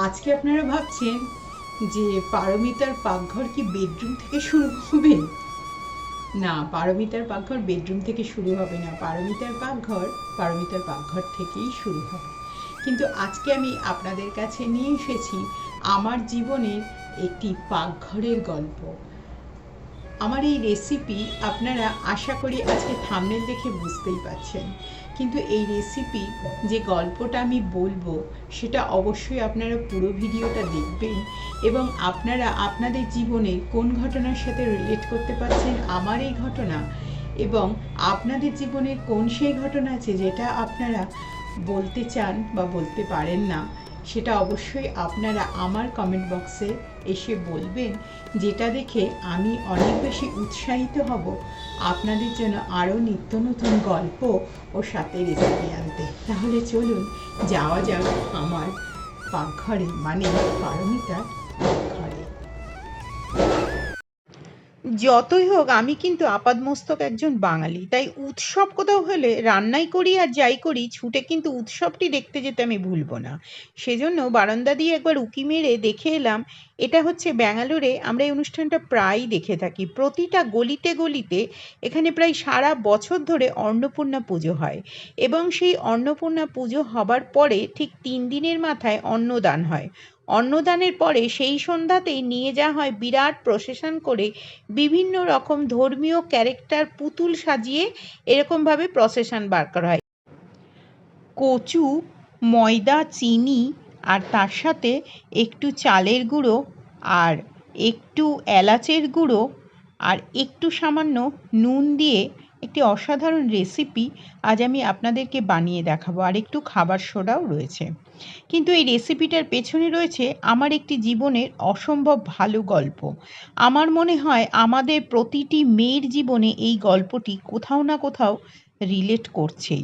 আজকে আপনারা ভাবছেন যে পারমিতার পাকঘর কি বেডরুম থেকে শুরু হবে? না, পারমিতার পাকঘর বেডরুম থেকে শুরু হবে না। পারমিতার পাকঘর থেকেই শুরু হবে। কিন্তু আজকে আমি আপনাদের কাছে নিয়ে এসেছি আমার জীবনের একটি পাকঘরের গল্প। আমার এই রেসিপি আপনারা আশা করি আজকে থাম্বনেল দেখে বুঝতেই পারছেন, কিন্তু এই রেসিপি যে গল্পটা আমি বলবো সেটা অবশ্যই আপনারা পুরো ভিডিওটা দেখবেন এবং আপনারা আপনাদের জীবনে কোন ঘটনার সাথে রিলেট করতে পারছেন আমার এই ঘটনা, এবং আপনাদের জীবনের কোন সেই ঘটনা আছে যেটা আপনারা বলতে চান বা বলতে পারেন না, সেটা অবশ্যই আপনারা আমার কমেন্ট বক্সে এসে বলবেন, যেটা দেখে আমি অনেক বেশি উৎসাহিত হব আপনাদের জন্য আরও নিত্য নতুন গল্প ও সাথে রেসিপি আনতে। তাহলে চলুন যাওয়া যাক আমার পাকঘরে, মানে পারমিতার পাকঘরে। যতই হোক আমি কিন্তু আপাদমস্তক একজন বাঙালি, তাই উৎসব কোথাও হলে রান্নাই করি আর যাই করি ছুটে কিন্তু উৎসবটি দেখতে যেতে আমি ভুলবো না। সেজন্য বারান্দা দিয়ে একবার উঁকি মেরে দেখে এলাম। এটা হচ্ছে ব্যাঙ্গালোরে আমরা এই অনুষ্ঠানটা প্রায়ই দেখে থাকি। প্রতিটা গলিতে গলিতে এখানে প্রায় সারা বছর ধরে অন্নপূর্ণা পুজো হয় এবং সেই অন্নপূর্ণা পুজো হবার পরে ঠিক 3 দিনের মাথায় অন্নদান হয়। অন্নদানের পরে সেই সন্ধ্যাতেই নিয়ে যাওয়া হয় বিরাট প্রসেশন করে বিভিন্ন রকম ধর্মীয় ক্যারেক্টার পুতুল সাজিয়ে এরকমভাবে প্রসেশন বার করা হয়। কচু, ময়দা, চিনি আর তার সাথে একটু চালের গুঁড়ো আর একটু এলাচের গুঁড়ো আর একটু সামান্য নুন দিয়ে একটি অসাধারণ রেসিপি আজ আমি আপনাদেরকে বানিয়ে দেখাবো। আর একটু খাবার সোডাও রয়েছে। কিন্তু এই রেসিপিটার পেছনে রয়েছে আমার একটি জীবনের অসম্ভব ভালো গল্প। আমার মনে হয় আমাদের প্রতিটি মেয়ের জীবনে এই গল্পটি কোথাও না কোথাও রিলেট করছেই।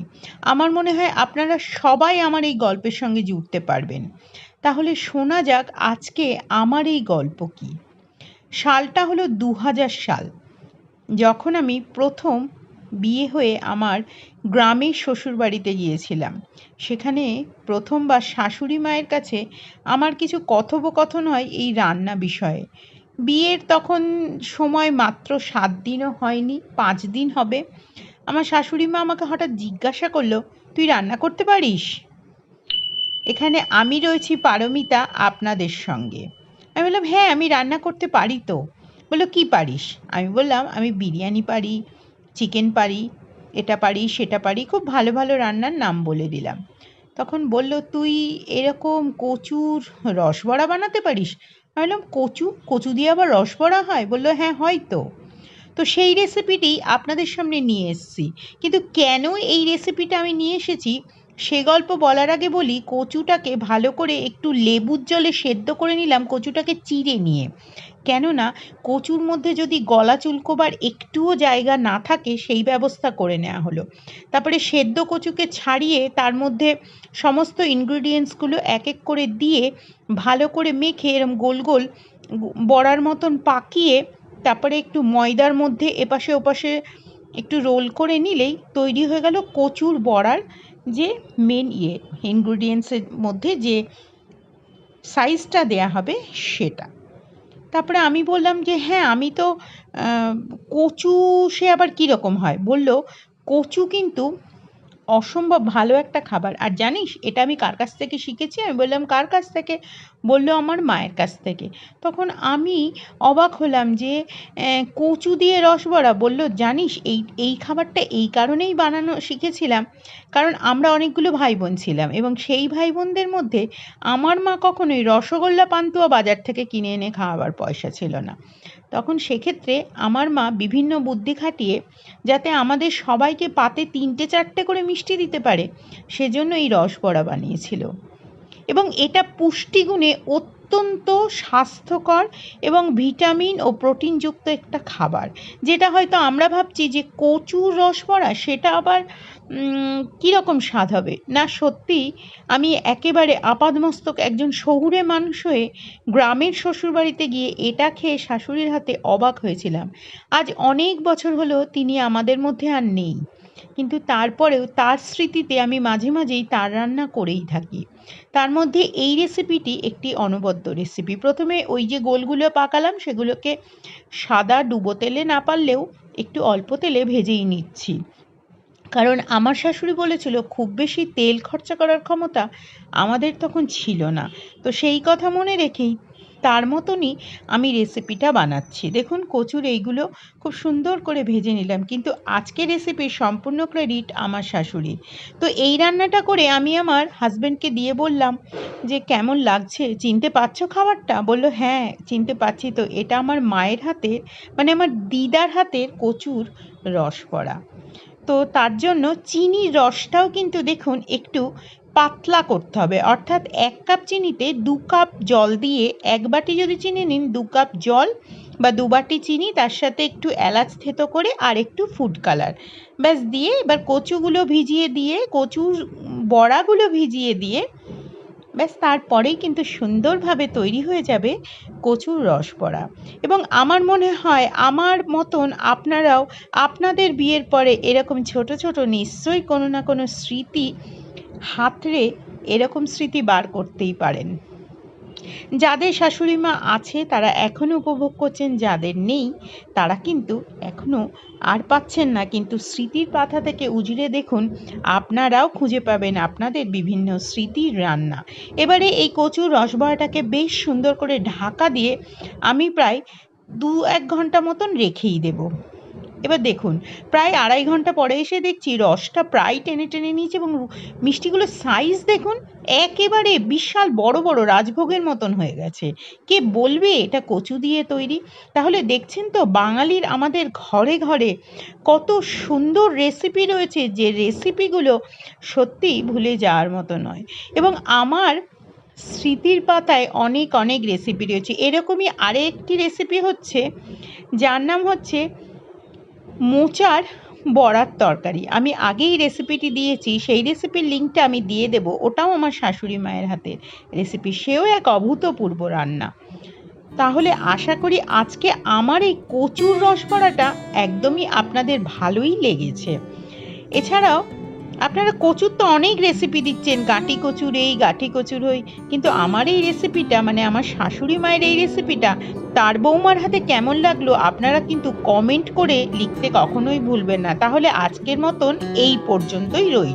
আমার মনে হয় আপনারা সবাই আমার এই গল্পের সঙ্গে জুড়তে পারবেন। তাহলে শোনা যাক আজকে আমার এই গল্প কি। সালটা হলো 2000 সাল, যখন আমি প্রথম বিয়ে হয়ে আমার গ্রামের শ্বশুরবাড়িতে গিয়েছিলাম। সেখানে প্রথমবার শাশুড়ি মায়ের কাছে আমার কিছু কথোপকথন হয় এই রান্না বিষয়ে। বিয়ের তখন সময় মাত্র 7 দিনও হয়নি, 5 দিন হবে। আমার শাশুড়ি মা আমাকে হঠাৎ জিজ্ঞাসা করলো, তুই রান্না করতে পারিস? এখানে আমি রয়েছি পারমিতা আপনাদের সঙ্গে। আমি বললাম, হ্যাঁ আমি রান্না করতে পারি তো। বললো, কী পারিস? আমি বললাম, আমি বিরিয়ানি পারি, চিকেন পারি, এটা পারি সেটা পারি, খুব ভালো ভালো রান্নার নাম বলে দিলাম। তখন বলল, তুই এরকম কচুর রসবড়া বানাতে পারিস? আমি বললাম, কচু কচু দিয়ে আবার রসবড়া হয়? বললো, হ্যাঁ হয়তো। তো সেই রেসিপিটি আপনাদের সামনে নিয়ে এসেছি। কিন্তু কেন এই রেসিপিটা আমি নিয়ে এসেছি সে গল্প বলার আগে বলি, কচুটাকে ভালো করে একটু লেবুর জলে সেদ্ধ করে নিলাম, কচুটাকে চিড়ে নিয়ে। কেননা কচুর মধ্যে যদি গলা চুলকোবার একটুও জায়গা না থাকে সেই ব্যবস্থা করে নেওয়া হলো। তারপরে সেদ্ধ কচুকে ছাড়িয়ে তার মধ্যে সমস্ত ইনগ্রিডিয়েন্টসগুলো এক এক করে দিয়ে ভালো করে মেখে এরম গোল গোল বড়ার মতন পাকিয়ে তারপরে একটু ময়দার মধ্যে এপাশে ওপাশে একটু রোল করে নিলেই তৈরি হয়ে গেল কচুর বড়ার যে মেন ইনগ্রিডিয়েন্টসের মধ্যে যে সাইজটা দেয়া হবে সেটা। তারপরে আমি বললাম যে হ্যাঁ আমি তো কচু সে আবার কীরকম হয়? বলল, কচু কিন্তু অসম্ভব ভালো একটা খাবার। আর জানিস এটা আমি কার কাছ থেকে শিখেছি? আমি বললাম, কার কাছ থেকে? বলল, আমার মায়ের কাছ থেকে। তখন আমি অবাক হলাম যে কচু দিয়ে রসবড়া? বলল, জানিস এই খাবারটা এই কারণেই বানানো শিখেছিলাম, কারণ আমরা অনেকগুলো ভাই বোন ছিলাম এবং সেই ভাই বোনদের মধ্যে আমার মা কখনোই রসগোল্লা পান্তুয়া বাজার থেকে কিনে এনে খাওয়াবার পয়সা ছিল না। তখন সেক্ষেত্রে আমার মা বিভিন্ন বুদ্ধি খাটিয়ে যাতে আমাদের সবাইকে পাতে 3-4টে করে মিষ্টি দিতে পারে সেজন্য এই রসবড়া বানিয়েছিল। এবং এটা পুষ্টিগুণে অত্যন্ত স্বাস্থ্যকর এবং ভিটামিন ও প্রোটিনযুক্ত একটা খাবার, যেটা হয়তো আমরা ভাবছি যে কচুর রসবড়া সেটা আবার কীরকম স্বাদ হবে। না, সত্যি আমি একেবারে আপাদমস্তক একজন শহুরে মানুষ হয়ে গ্রামের শ্বশুরবাড়িতে গিয়ে এটা খেয়ে শাশুড়ির হাতে অবাক হয়েছিলাম। আজ অনেক বছর হলো তিনি আমাদের মধ্যে আর নেই। কিন্তু তারপরেও তার স্মৃতিতে আমি মাঝে মাঝেই তার রান্না করেই থাকি। তার মধ্যে এই রেসিপিটি একটি অনবদ্য রেসিপি। প্রথমে ওই যে গোলগুলো পাকালাম সেগুলোকে সাদা ডুবো তেলে না পারলেও একটু অল্প তেলে ভেজেই নিচ্ছি। কারণ আমার শাশুড়ি বলেছিল খুব বেশি তেল খরচা করার ক্ষমতা আমাদের তখন ছিল না। তো সেই কথা মনে রেখেই তার মতনই আমি রেসিপিটা বানাচ্ছি। দেখুন কচুর এইগুলো খুব সুন্দর করে ভেজে নিলাম, কিন্তু আজকের রেসিপির সম্পূর্ণ ক্রেডিট আমার শাশুড়ির। তো এই রান্নাটা করে আমি আমার হাজব্যান্ডকে দিয়ে বললাম যে কেমন লাগছে, চিনতে পারছো খাবারটা? বলল হ্যাঁ চিনতে পারছি তো, এটা আমার মায়ের হাতের, মানে আমার দিদার হাতের কচুর রস পড়া। তো তার জন্য চিনির রসটাও কিন্তু দেখুন একটু পাতলা করতে হবে, অর্থাৎ 1 কাপ চিনিতে 2 কাপ জল দিয়ে, 1 বাটি যদি চিনি নিন 2 কাপ জল বা 2 বাটি চিনি, তার সাথে একটু এলাচ থেতো করে আর একটু ফুড কালার ব্যাস দিয়ে এবার কচুগুলো ভিজিয়ে দিয়ে, কচুর বড়াগুলো ভিজিয়ে দিয়ে ব্যাস তারপরেই কিন্তু সুন্দরভাবে তৈরি হয়ে যাবে কচুর রস বড়া। এবং আমার মনে হয় আমার মতন আপনারাও আপনাদের বিয়ের পরে এরকম ছোট ছোট নিশ্চয়ই কোনো না কোনো স্মৃতি হাতড়ে এরকম স্মৃতি বার করতেই পারেন। যাদের শাশুড়ি মা আছে তারা এখনও উপভোগ করছেন, যাদের নেই তারা কিন্তু এখনও আর পাচ্ছেন না, কিন্তু স্মৃতির পাতা থেকে উজড়ে দেখুন আপনারাও খুঁজে পাবেন আপনাদের বিভিন্ন স্মৃতির রান্না। এবারে এই কচুর রসবড়াটাকে বেশ সুন্দর করে ঢাকা দিয়ে আমি প্রায় 2-1 ঘন্টা মতন রেখেই দেবো। এবার দেখুন প্রায় 2.5 ঘন্টা পরে এসে দেখছি রসটা প্রায় টেনে টেনে নিয়েছে এবং মিষ্টিগুলোর সাইজ দেখুন একেবারে বিশাল বড় বড় রাজভোগের মতন হয়ে গেছে। কে বলবে এটা কচু দিয়ে তৈরি? তাহলে দেখছেন তো বাঙালির আমাদের ঘরে ঘরে কত সুন্দর রেসিপি রয়েছে, যে রেসিপিগুলো সত্যিই ভুলে যাওয়ার মতো নয়। এবং আমার স্মৃতির পাতায় অনেক অনেক রেসিপি রয়েছে। এরকমই আরেকটি রেসিপি হচ্ছে, যার নাম হচ্ছে মোচার বড়ার তরকারি। আমি আগেই রেসিপিটি দিয়েছি, সেই রেসিপির লিঙ্কটা আমি দিয়ে দেবো। ওটাও আমার শাশুড়ি মায়ের হাতের রেসিপি, সেও এক অভূতপূর্ব রান্না। তাহলে আশা করি আজকে আমার এই কচুর রসবড়াটা একদমই আপনাদের ভালোই লেগেছে। এছাড়াও আপনারা কচুর তো অনেক রেসিপি দিচ্ছেন, গাঁটি কচুর এই গাঁটি কচুর ওই, কিন্তু আমার এই রেসিপিটা, মানে আমার শাশুড়ি মায়ের এই রেসিপিটা তার বৌমার হাতে কেমন লাগলো আপনারা কিন্তু কমেন্ট করে লিখতে কখনোই ভুলবেন না। তাহলে আজকের মতন এই পর্যন্তই রইল।